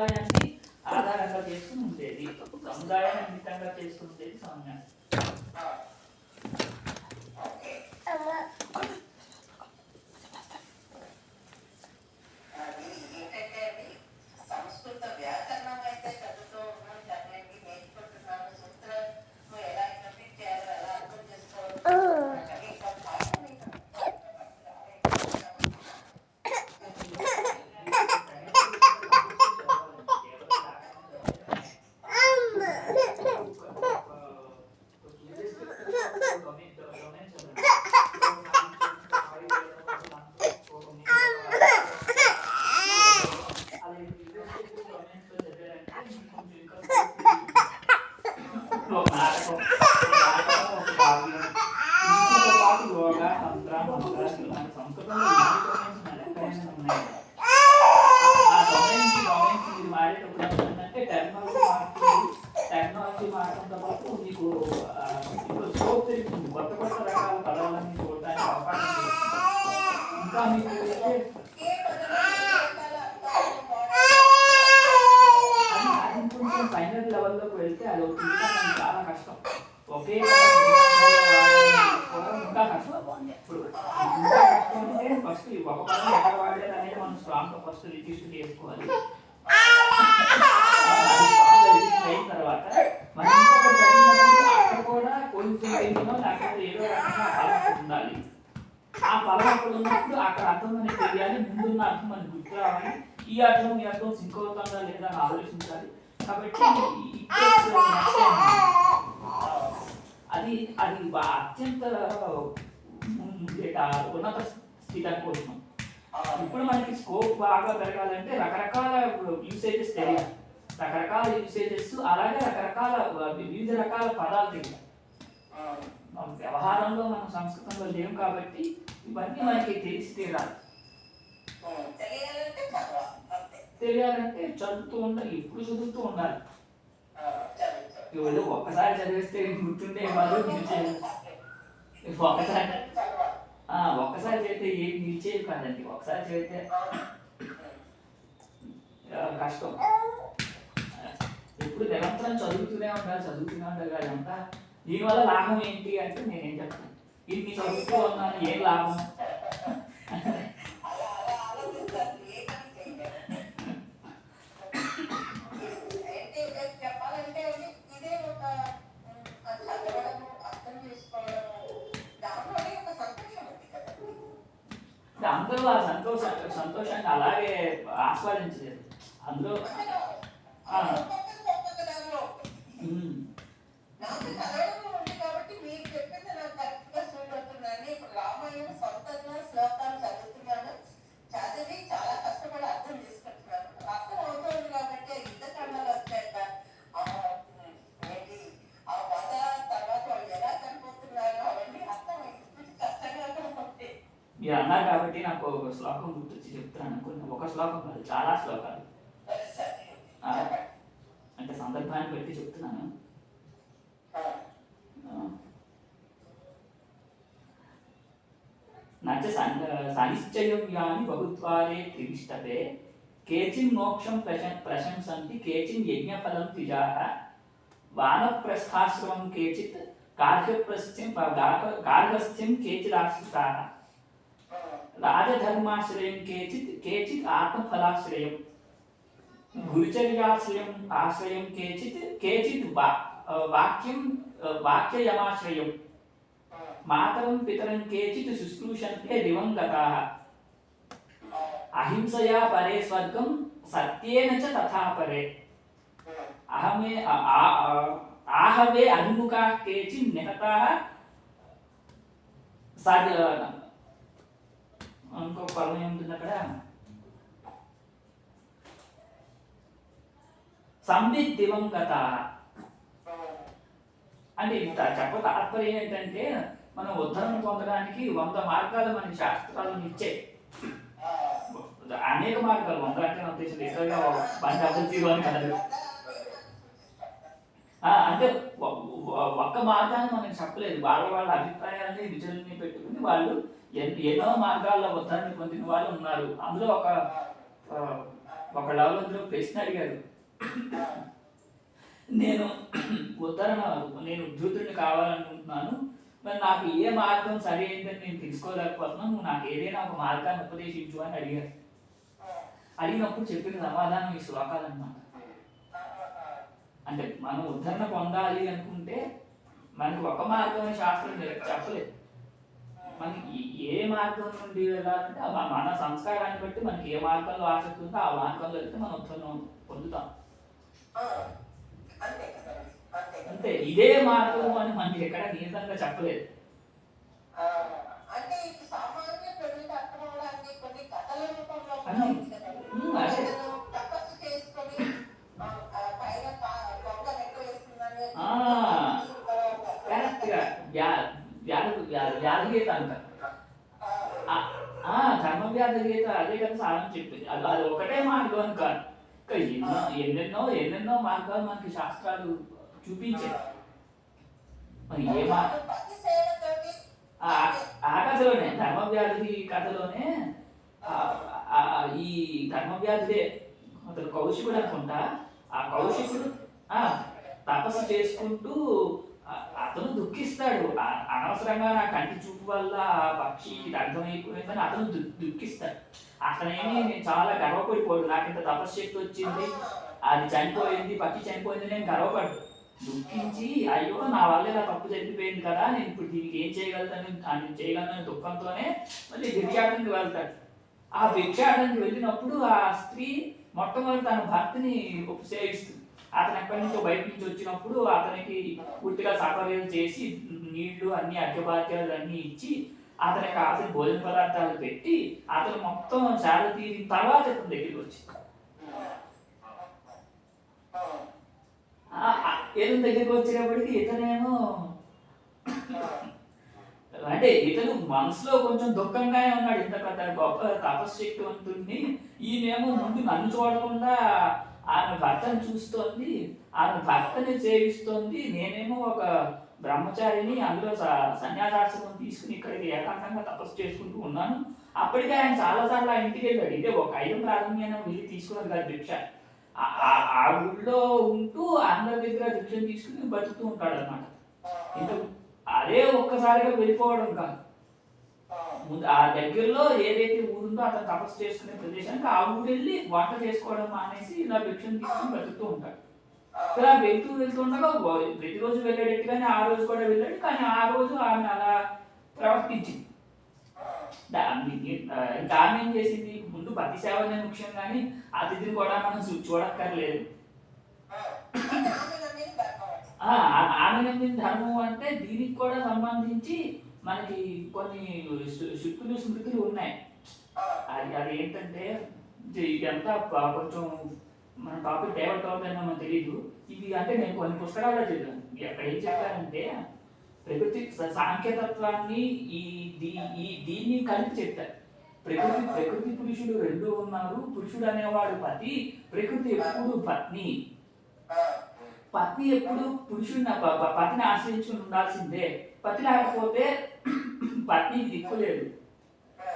సముదాయాన్ని ఆధారంగా చేసుకుని ఉండేది, సముదాయాన్ని నిమిత్తంగా చేసుకుని ఉండేది సౌమ్య. టెక్నాలజీ మారడంతో పాటు మీకు ఇప్పుడు స్కోప్ పెరుగుతుంది, కొత్త కొత్త రకాల పదాలన్నీ చూడడానికి అవకాశం దొరుకుతుంది. ఇంకా మీకు అది కొంచెం ఫైనల్ లెవెల్లోకి వెళ్తే అది తీసుకోవడానికి చాలా కష్టం. ఒకే ఇంకా కష్టం. ఇప్పుడు ఇంకా కష్టం అంటే ఫస్ట్ ఒక పదం ఎక్కడ వాడేది అనేది మనం స్ట్రాంగ్గా ఫస్ట్ రిజిస్టర్ చేసుకోవాలి. అయిన తర్వాత మనం ఇంకొకటి చదివినప్పుడు అక్కడ కూడా కొంచెం లేకపోతే ఏదో రకంగా పదం ఉండాలి. ఆ పదం అక్కడ ఉన్నప్పుడు అక్కడ అర్థం అనేది తెలియాలి, ముందున్న అర్థం మనకి గుర్తు రావాలి. ఈ అర్థం సింక్ అవుతుందా లేదా అని ఆలోచించాలి. కాబట్టి అది అది అత్యంత ఉన్నత స్థితి అనుకుంటున్నాం. ఇప్పుడు మనకి స్కోప్ బాగా పెరగాలంటే రకరకాల యూసేజెస్ తెలియాలి, రకరకాల యూసేజెస్, అలాగే రకరకాల వివిధ రకాల పదాలు తెలియాలి. వ్యవహారంలో మనం సంస్కృతంలో లేవు కాబట్టి ఇవన్నీ మనకి తెలిసి తీరాలి. తెలియాలంటే చదువుతూ ఉండాలి, ఎప్పుడు చదువుతూ ఉండాలి. ఇవాళ ఒక్కసారి చదివేస్తే గుర్తుండే వాళ్ళు ఒక్కసారి చదివితే ఏం నిలిచేవి కాదండి. ఒకసారి చదివితే కష్టం. ఎప్పుడు నిరంతరం చదువుతూనే ఉండాలి. అదంతా దీనివల్ల లాభం ఏంటి అంటే నేనేం చెప్తాను, ఇన్ని చదువుతూ ఉన్నాను, ఏం లాభం? అందరూ ఆ సంతోషాన్ని అలాగే ఆస్వాదించలేదు. అందులో మీరు అన్నారు కాబట్టి నాకు ఒక శ్లోకం గుర్తొచ్చి చెప్తున్నాను. ఒక శ్లోకం కాదు, చాలా శ్లోకాలు. అంటే సందర్భాన్ని బట్టి చెప్తున్నాను. నచ సనిశ్చయం యాని బహుద్వారే త్రివిష్టతే కేచిన్ మోక్షం ప్రశంసంతి కేచిన్ యజ్ఞఫలం త్రిజాః వానప్రస్థాశ్రమం కేచిత్ గార్హస్థ్యం కేచిదాశ్రితాః రాజధర్మాశ్రయం కేచిత్ ఆత్మఫలాశ్రయం గురుచర్యాశ్రయం కేచిత్ వాక్యయమాశ్రయం మాతరం పితరం కేచిత్ శుశ్రూషంతే దివంగతాః అహింసయా పరే స్వర్గం సత్యేన చ తథా పరే ఆహవే అభిముఖాః కేచిన్ నిహతాః ఇంకొక పదం ఏముంటుంది అక్కడ, సంవిత్ దివంగతాః అంటే చెప్ప తాత్పర్యం ఏంటంటే మనం ఉద్ధరణ పొందడానికి 100 మార్గాలు మనకి శాస్త్రాలను ఇచ్చాయి. అనేక మార్గాలు, 100 అంటే నాకు తెలిసి ఎక్కువగా బండి అభివృద్ధి అని కాదు. అంటే ఒక్క మార్గాన్ని మనకి చెప్పలేదు. వాళ్ళ అభిప్రాయాన్ని విజయాన్ని పెట్టుకుని వాళ్ళు ఎన్నో మార్గాల్లో ఉద్ధరణ పొందిన వాళ్ళు ఉన్నారు. అందులో ఒక ఒకళ్ళు అందులో ప్రశ్న అడిగారు, నేను నేను ఉద్ధృతుడిని కావాలనుకుంటున్నాను, మరి నాకు ఏ మార్గం సరి అయిందని నేను తెలుసుకోలేకపోతున్నాను, నువ్వు నాకు ఏదైనా ఒక మార్గాన్ని ఉపదేశించు అని అడిగారు. అడిగినప్పుడు చెప్పిన సమాధానం ఈ శ్లోకాలు అన్నమాట. అంటే మనం ఉద్ధరణ పొందాలి అనుకుంటే మనకి ఒక మార్గం శాస్త్రం చెప్పలేదు. మనకి ఏ మార్గం నుండి వెళ్ళాలంటే మన సంస్కారాన్ని బట్టి మనకి ఏ మార్గంలో ఆసక్తి ఉందో ఆ మార్గంలో వెళ్తే మనం ఉద్ధరణ పొందుతాం. అంతే, ఇదే మార్గం అని మనకి ఎక్కడ నిజంగా చెప్పలేదు. వ్యాధగీత అంటారు. ధర్మవ్యాధగీత అదే కదా సాధన చెప్పింది. అది ఒకటే మార్గం అని కాదు, ఇంకా ఎన్నెన్నో మార్గాలు మనకి శాస్త్రాలు చూపించాయి. మరి ఏ ఆ కథలోనే ధర్మవ్యాధి కథలోనే ఈ ధర్మవ్యాధుడే అతను కౌశికుడు అనుకుంటా. ఆ కౌశికుడు తపస్సు చేసుకుంటూ అతను దుఃఖిస్తాడు. అనవసరంగా నా కంటి చూపు వల్ల ఆ పక్షి అర్థమైపోయిందని అతను దుఃఖిస్తాడు. అతనేమి నేను చాలా గర్వపడిపోడు, నాకు ఇంత తపశ్శక్తి వచ్చింది, అది చనిపోయింది, పక్షి చనిపోయింది, నేను గర్వపడు. దుఃఖించి అయ్యో నా వల్ల ఇలా తప్పు జరిగిపోయింది కదా, నేను ఇప్పుడు దీనికి ఏం చేయగలను దుఃఖంతోనే మళ్ళీ భిక్షాటనకి వెళ్తాడు. ఆ భిక్షాటనకి వెళ్ళినప్పుడు ఆ స్త్రీ మొట్టమొదటి తన భర్తని సేవిస్తుంది. అతను ఎక్కడి నుంచో బయట నుంచి వచ్చినప్పుడు అతనికి పూర్తిగా సపర్యలు చేసి నీళ్లు అన్ని అర్ఘ్యపాత్యాలు అన్ని ఇచ్చి అతనికి కావాల్సిన భోజన పదార్థాలు పెట్టి అతను మొత్తం శాల తీరిన తర్వాత ఇతని దగ్గరికి వచ్చి ఇతని దగ్గరికి వచ్చినప్పటికీ ఇతనేమో అంటే ఇతను మనసులో కొంచెం దుఃఖంగానే ఉన్నాడు. ఇంత పెద్ద గొప్ప తపశ్శక్తివంతుడిని ఈయనేమో ముందు నన్ను చూడకుండా ఆమె భర్తను చూస్తోంది, ఆమె భర్తని సేవిస్తోంది, నేనేమో ఒక బ్రహ్మచారిని, అందులో సన్యాసాశ్రమం తీసుకుని ఇక్కడికి ఏకాంతంగా తపస్సు చేసుకుంటూ ఉన్నాను. అప్పటికే ఆయన చాలాసార్లు ఆ ఇంటికి వెళ్ళాడు. ఇదే ఒక 5 ప్రాథమ్యాన్ని వెళ్ళి తీసుకున్నది కాదు భిక్ష. ఆ ఊళ్ళో ఉంటూ అందరి దగ్గర భిక్షను తీసుకుని బతుకుతూ ఉంటాడు అనమాట. ఇంత అదే ఒక్కసారిగా వెళ్ళిపోవడం కాదు, ముందు ఆ దగ్గరలో ఏదైతే ఊరుందో అతను తపస్సు చేసుకునే ప్రదేశానికి ఆ ఊరు వెళ్ళి వంట చేసుకోవడం మానేసి ఇలా భిక్షను తీసుకుని బతుకుతూ ఉంటాడు. ఇలా వెళ్తుండగా ప్రతిరోజు వెళ్ళేటట్టుగానే ఆ రోజు కూడా వెళ్ళాడు. కానీ ఆ రోజు ఆమె అలా ప్రవర్తించింది. ఇంకా ఆమె ఏం చేసింది, ముందు పతి సేవనే ముఖ్యం కానీ అతిథిని కూడా మనం చూడక్కర్లేదు. ఆమె నమ్మిన ధర్మం అంటే దీనికి కూడా సంబంధించి మనకి కొన్ని శుద్ధులు స్మృతులు ఉన్నాయి. అది ఏంటంటే ఇదంతా కొంచెం మన టాపిక్ డైవర్ట్ అవుతుందని మనకు తెలియదు. ఇది అంటే నేను కొన్ని పుస్తకాల్లో చదివాను. అక్కడ ఏం చెప్పారంటే ప్రకృతి సాంఖ్యతత్వాన్ని దీన్ని కలిపి చెప్తారు. ప్రకృతి పురుషుడు 2 ఉన్నారు. పురుషుడు అనేవాడు పతి, ప్రకృతి ఎప్పుడు పత్ని. పత్ని ఎప్పుడు పతిని ఆశ్రయించుకుని ఉండాల్సిందే. పతి లేకపోతే పత్నికి దిక్కులేదు.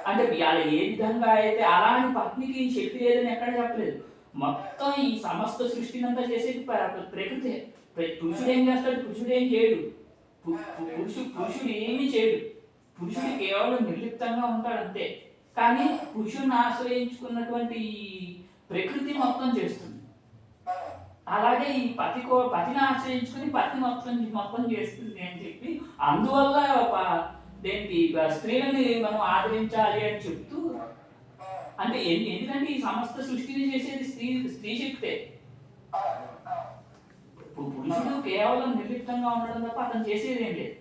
అంటే అలా ఏ విధంగా అయితే అలా అని పత్నికి శక్తి లేదని ఎక్కడ చెప్పలేదు. మొత్తం ఈ సమస్త సృష్టిని అంతా చేసేది ప్రకృతి. పురుషుడు ఏం చేస్తాడు, పురుషుడు ఏం చేయడు. పురుషుడు ఏమీ చేయడు. పురుషుడు కేవలం నిర్లిప్తంగా ఉంటాడు అంతే. కానీ పురుషుడిని ఆశ్రయించుకున్నటువంటి ప్రకృతి మొత్తం చేస్తుంది. అలాగే ఈ పతిని ఆశ్రయించుకుని పతి మొత్తం చేస్తుంది అని చెప్పి అందువల్ల స్త్రీలని మనం ఆదరించాలి అని చెప్తూ, అంటే ఎందుకంటే ఈ సమస్త సృష్టిని చేసేది స్త్రీ శక్తే. పురుషుడు కేవలం నిర్లిప్తంగా ఉండడం తప్ప అతను చేసేది ఏం లేదు.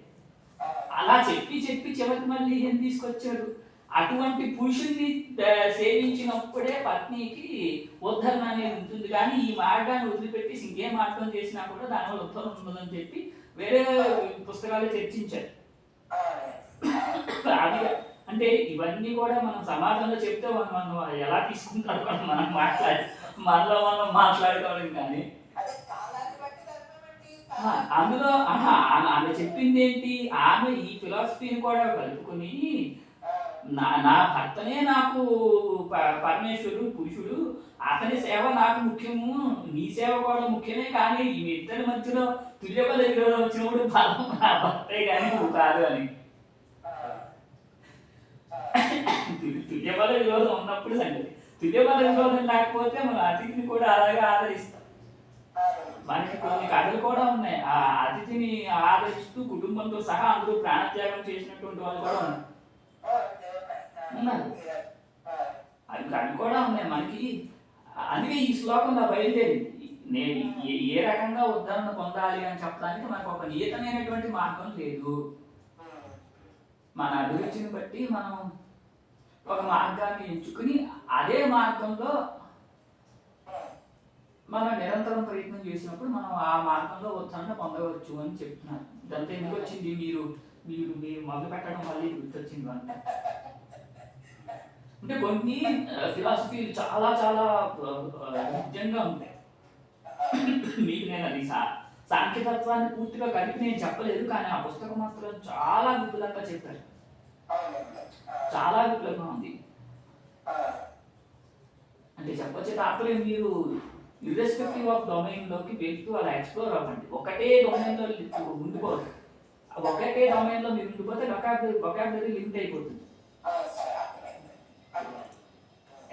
అలా చెప్పి చివరికి మళ్ళీ ఏం తీసుకొచ్చాడు, అటువంటి పురుషుడిని సేవించినప్పుడే పత్నికి ఉద్ధరణ అనేది ఉంటుంది. కానీ ఈ మార్గాన్ని వదిలిపెట్టి ఇంకే మార్గం చేసినా కూడా దానివల్ల ఉద్ధరణ ఉండదని చెప్పి వేరే పుస్తకాలు చర్చించారు. అంటే ఇవన్నీ కూడా మనం సమాజంలో చెప్తే మనం ఎలా తీసుకుంటారు మనం మనలో మాట్లాడుకోవడం. కానీ అందులో ఆమె చెప్పింది ఏంటి, ఆమె ఈ ఫిలాసఫీని కూడా కలుపుకొని నా నా భర్తనే నాకు పరమేశ్వరుడు పురుషుడు, అతని సేవ నాకు ముఖ్యము, నీ సేవ కూడా ముఖ్యమే, కానీ ఈ ఇద్దరి మధ్యలో తుల్యబల విరోధం వచ్చినప్పుడు బలం నా భర్తే కానీ నువ్వు కాదు అని. తుల్యబల విరోధం ఉన్నప్పుడు సంగతి, తుల్యబల విరోధం లేకపోతే మన అతిథిని కూడా అలాగే ఆదరిస్తాం. మనకి కొన్ని కథలు కూడా ఉన్నాయి, ఆ అతిథిని ఆదరిస్తూ కుటుంబంతో సహా అందరూ ప్రాణత్యాగం చేసినటువంటి వాళ్ళు కూడా ఉన్నారు. అవి కూడా ఉన్నాయి మనకి. అందుకే ఈ శ్లోకంలో బయలుదేరింది. నేను ఏ రకంగా ఉద్ధరణ పొందాలి అని చెప్పడానికి మనకు ఒక నియతమైనటువంటి మార్గం లేదు. మన అభిరుచిని బట్టి మనం ఒక మార్గాన్ని ఎంచుకుని అదే మార్గంలో మనం నిరంతరం ప్రయత్నం చేసినప్పుడు మనం ఆ మార్గంలో ఉద్ధరణ పొందవచ్చు అని చెప్తున్నారు. ఇదంతా ఎందుకు వచ్చింది, మీరు మీరు మీరు మొదలు పెట్టడం వల్ల ఇది గుర్తొచ్చింది అంటే కొన్ని ఫిలాసఫీలు చాలా చాలా నిజంగా ఉంటాయి. మీకు నేను అది సాంఖ్యతత్వాన్ని పూర్తిగా కలిపి నేను చెప్పలేదు, కానీ ఆ పుస్తకం మాత్రం చాలా విపులంగా చెప్పారు, చాలా విపులంగా ఉంది. అంటే చెప్పొచ్చే తాత్పర్యం మీరు ఇర్రెస్పెక్టివ్ ఆఫ్ డొమైన్లోకి వెళ్తూ అలా ఎక్స్ప్లోర్ అవ్వండి. ఒకటే డొమైన్లో ఉండిపోదు, ఒకటే డొమైన్లో మీరు ఉండిపోతే వొకాబులరీ లిమిట్ అయిపోతుంది.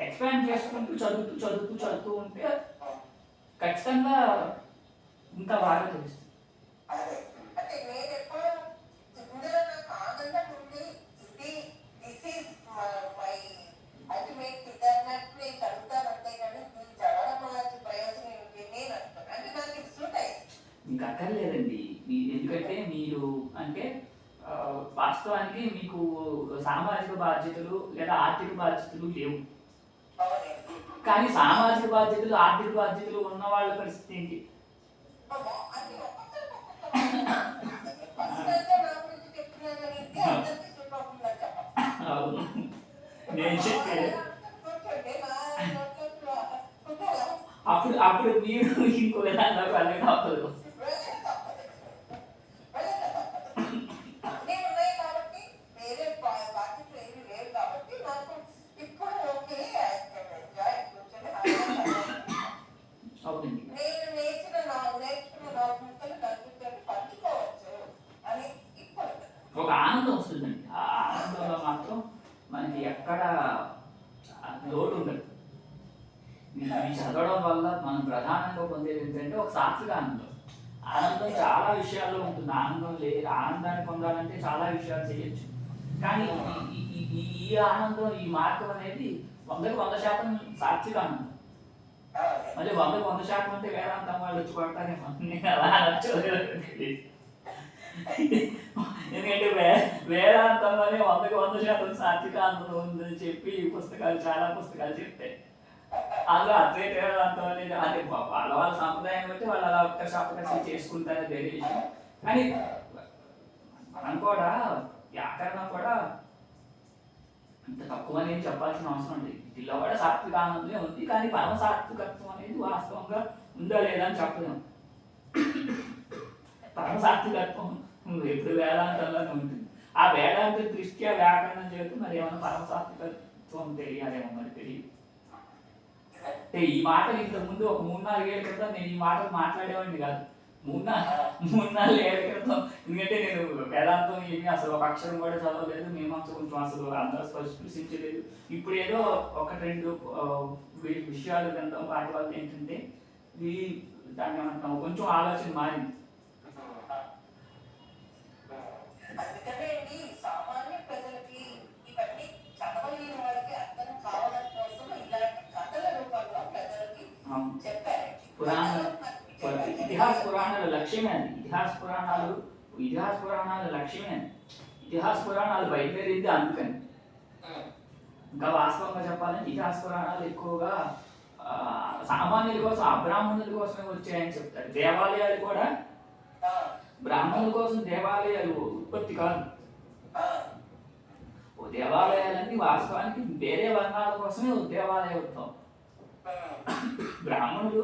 ఎక్స్పాండ్ చేసుకుంటూ చదువుతూ ఉంటే ఖచ్చితంగా ఇంకా బాగా తెలుస్తుంది. మీకు అక్కర్లేదండి, ఎందుకంటే మీరు అంటే వాస్తవానికి మీకు సామాజిక బాధ్యతలు లేదా ఆర్థిక బాధ్యతలు లేవు, కానీ సామాజిక బాధ్యతలు ఆర్థిక బాధ్యతలు ఉన్న వాళ్ళ పరిస్థితి ఏంటి? అవును, నేను చెప్పేది అప్పుడు మీరు ఇంకో విధంగా వెళ్ళక తప్పదు. ఒక ఆనందం వస్తుందండి, ఆ ఆనందంలో మాత్రం మనకి ఎక్కడ లోటు ఉండదు. ఇది చదవడం వల్ల మనం ప్రధానంగా పొందేది ఏంటంటే ఒక సాత్విక ఆనందం. ఆనందం చాలా విషయాల్లో ఉంటుంది, ఆనందాన్ని పొందాలంటే చాలా విషయాలు చేయొచ్చు, కానీ ఈ ఆనందం, ఈ మార్గం అనేది 100% సాత్విక ఆనందం. మళ్ళీ 100% అంటే వేదాంతం వాళ్ళు వచ్చి కొడతారేమో, అలా అనొచ్చు. ఎందుకంటే వేదాంతంలోనే 100% సాత్విక ఆనందం ఉందని చెప్పి చాలా పుస్తకాలు చెప్తాయి. అందులో అద్వైత వేదాంతం అనేది అంటే వాళ్ళ సంప్రదాయం బట్టి వాళ్ళు అలా ఒక్కసారి చేసుకుంటారు, వేరే విషయం. కానీ మనం కూడా వ్యాకరణం కూడా అంత తక్కువ అనేది చెప్పాల్సిన అవసరం లేదు. వీటిలో కూడా సాత్విక ఆనందమే ఉంది, కానీ పరమ సాత్వికత్వం అనేది వాస్తవంగా ఉందా లేదా అని చెప్పలేము. పరమ సాత్వికత్వం ఎప్పుడు వేదాంతంలోనే ఉంటుంది. ఆ వేదాంత దృష్ట్యా వ్యాకరణం చేస్తూ మరి ఏమైనా పరమ సాత్వికత్వం తెలియాలేమో మరి తెలియదు. అంటే ఈ మాటలు ఇంతకుముందు ఒక 3-4 ఏళ్ళ క్రితం నేను ఈ మాటలు మాట్లాడేవాడిని కాదు. 3-4 ఏళ్ళ క్రితం, ఎందుకంటే నేను వేదాంతం ఏమి అసలు ఒక అక్షరం కూడా చదవలేదు, మీమాంస కొంచెం అసలు అందరూ స్పృశించలేదు. ఇప్పుడు ఏదో 1-2 విషయాలు వినడం వాటి వల్ల ఏంటంటే దాన్ని ఏమంటాం, కొంచెం ఆలోచన మారింది. ఇతిహాస పురాణాల లక్ష్యమే అది. ఇతిహాస పురాణాల లక్ష్యమే అది. ఇతిహాస పురాణాలు బయలుదేరింది అందుకని. ఇంకా వాస్తవంగా చెప్పాలంటే ఇతిహాస పురాణాలు ఎక్కువగా సామాన్యుల కోసం, అబ్రాహ్మణుల కోసమే వచ్చాయని చెప్తారు. దేవాలయాలు కూడా బ్రాహ్మణుల కోసం దేవాలయాలు ఉత్పత్తి కాదు. దేవాలయాలన్నీ వాస్తవానికి వేరే వర్ణాల కోసమే దేవాలయ ఉత్సవం. బ్రాహ్మణులు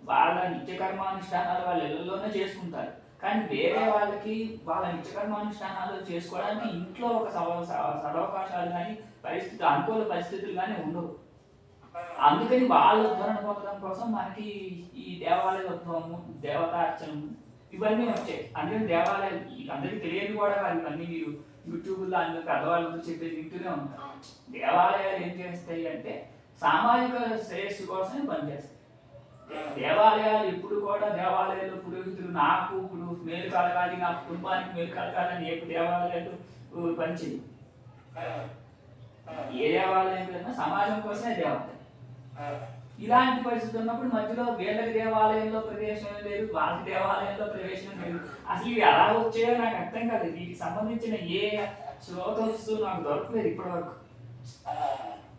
వాళ్ళ నిత్య కర్మానుష్ఠానాలు వాళ్ళ ఇళ్లలోనే చేసుకుంటారు, కానీ వేరే వాళ్ళకి వాళ్ళ నిత్యకర్మానుష్ఠానాలు చేసుకోవడానికి ఇంట్లో ఒక సదవకాశాలు కానీ అనుకూల పరిస్థితులు కానీ ఉండవు. అందుకని వాళ్ళ ఉద్ధరణ పొందడం కోసం మనకి ఈ దేవాలయ ఉద్భవము, దేవతార్చనము ఇవన్నీ వచ్చాయి. అందుకని దేవాలయాలు అందరికీ తెలియదు కూడా కాదు, ఇవన్నీ మీరు యూట్యూబ్లో అన్ని పెద్దవాళ్ళు చెప్పేది వింటూనే ఉంటారు. దేవాలయాలు ఏం చేస్తాయి అంటే సామాజిక శ్రేయస్సు కోసమే పనిచేస్తాయి. దేవాలయాలు ఎప్పుడు కూడా దేవాలయాలు పురోహితులు నాకు ఇప్పుడు మేలు కలగాలి, నా కుటుంబానికి మేలు కలగాలని ఏ దేవాలయాలు పనిచేయి. ఏ దేవాలయం కన్నా సమాజం కోసమే దేవాలయం. ఇలాంటి పరిస్థితి ఉన్నప్పుడు మధ్యలో వీళ్ళకి దేవాలయంలో ప్రవేశం లేదు, వాళ్ళకి దేవాలయంలో ప్రవేశం లేదు. అసలు ఇవి ఎలా వచ్చాయో నాకు అర్థం కాదు. వీటికి సంబంధించిన ఏ శ్రోతస్ నాకు దొరకలేదు ఇప్పటివరకు.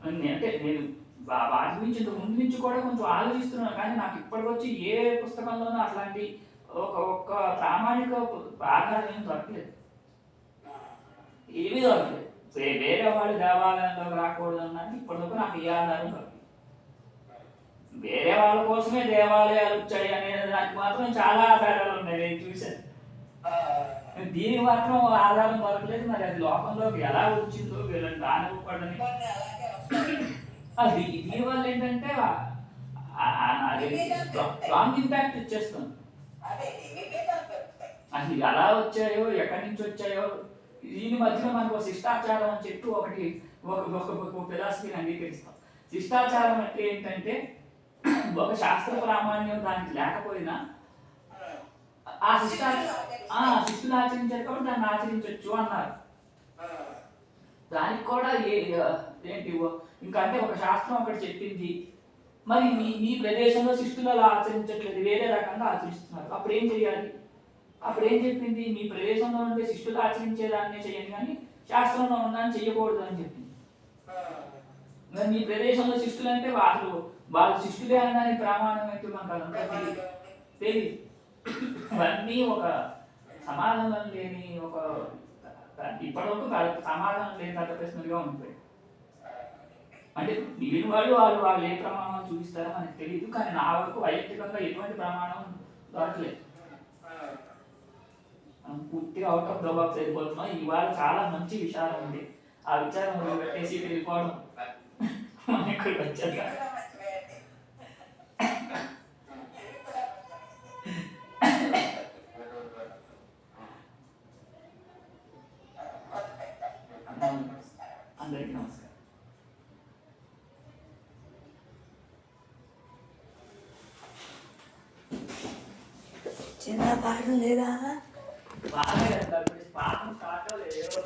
అంటే నేను వాటి గురించి ఇంత ముందు నుంచి కూడా కొంచెం ఆలోచిస్తున్నాను, కానీ నాకు ఇప్పటికొచ్చి ఏ పుస్తకంలోనూ అట్లాంటి ఒక ప్రామాణిక ఆధారం ఏం దొరకలేదు, ఏమీ దొరకలేదు. వేరే వాళ్ళు దేవాలయంలోకి రాకూడదు అన్నది ఇప్పటివరకు నాకు ఏ ఆధారం దొరకలేదు. వేరే వాళ్ళ కోసమే దేవాలయాలు వచ్చాయి అనేది దానికి మాత్రం చాలా ఆధారాలు ఉన్నాయి, నేను చూశాను. దీనికి మాత్రం ఆధారం దొరకలేదు. మరి అది లోకంలోకి ఎలా వచ్చిందో వీళ్ళని రానివ్వకూడదని. అది దీనివల్ల ఏంటంటే రాంగ్ ఇంపాక్ట్ ఇచ్చేస్తుంది. అసలు ఎలా వచ్చాయో, ఎక్కడి నుంచి వచ్చాయో, దీని మధ్యలో మనకు శిష్టాచారం అని చెప్పి ఒకటి ఒక ఫిలాసఫీని అంగీకరిస్తాం. శిష్టాచారం అంటే ఏంటంటే ఒక శాస్త్ర ప్రామాణ్యం దానికి లేకపోయినా ఆ శిష్టులు ఆచరించారు కాబట్టి దాన్ని ఆచరించవచ్చు అన్నారు. దానికి కూడా ఏంటి ఇంకా అంటే ఒక శాస్త్రం ఒకటి చెప్పింది, మరి మీ ప్రదేశంలో శిష్టులు అలా ఆచరించట్లేదు, వేరే రకంగా ఆచరిస్తున్నారు. అప్పుడు ఏం చేయాలి? అప్పుడు ఏం చెప్పింది? మీ ప్రదేశంలో ఉంటే శిష్టులు ఆచరించేదాన్నే చేయండి, కానీ శాస్త్రంలో ఉన్నాను చెయ్యకూడదు అని చెప్పింది. మరి మీ ప్రదేశంలో శిష్టులు అంటే వాళ్ళు శిష్టులే అనడానికి ప్రమాణం అయితే మనకు అదంతా తెలియదు. ఇవన్నీ ఒక సమాధానం లేని ఇప్పటివరకు సమాధానం లేని పెద్ద ప్రశ్నలుగా ఉంటాయి. అంటే మిగిలిన వాళ్ళు ఏ ప్రమాణం చూపిస్తారో మనకు తెలియదు, కానీ నా వరకు వైయక్తికంగా ఎటువంటి ప్రమాణం దొరకలేదు. పూర్తిగా అవుట్ ఆఫ్ ద బాక్స్ అయిపోతున్నాం. ఇవాళ చాలా మంచి విచారం ఉంది, ఆ విచారం పెట్టేసి వెళ్ళిపోవడం ఇక్కడికి వచ్చాక అందరికీ నమస్కారం. చిన్న పాటలు లేదా? బాగా పాఠం స్టార్ట్ లేదు.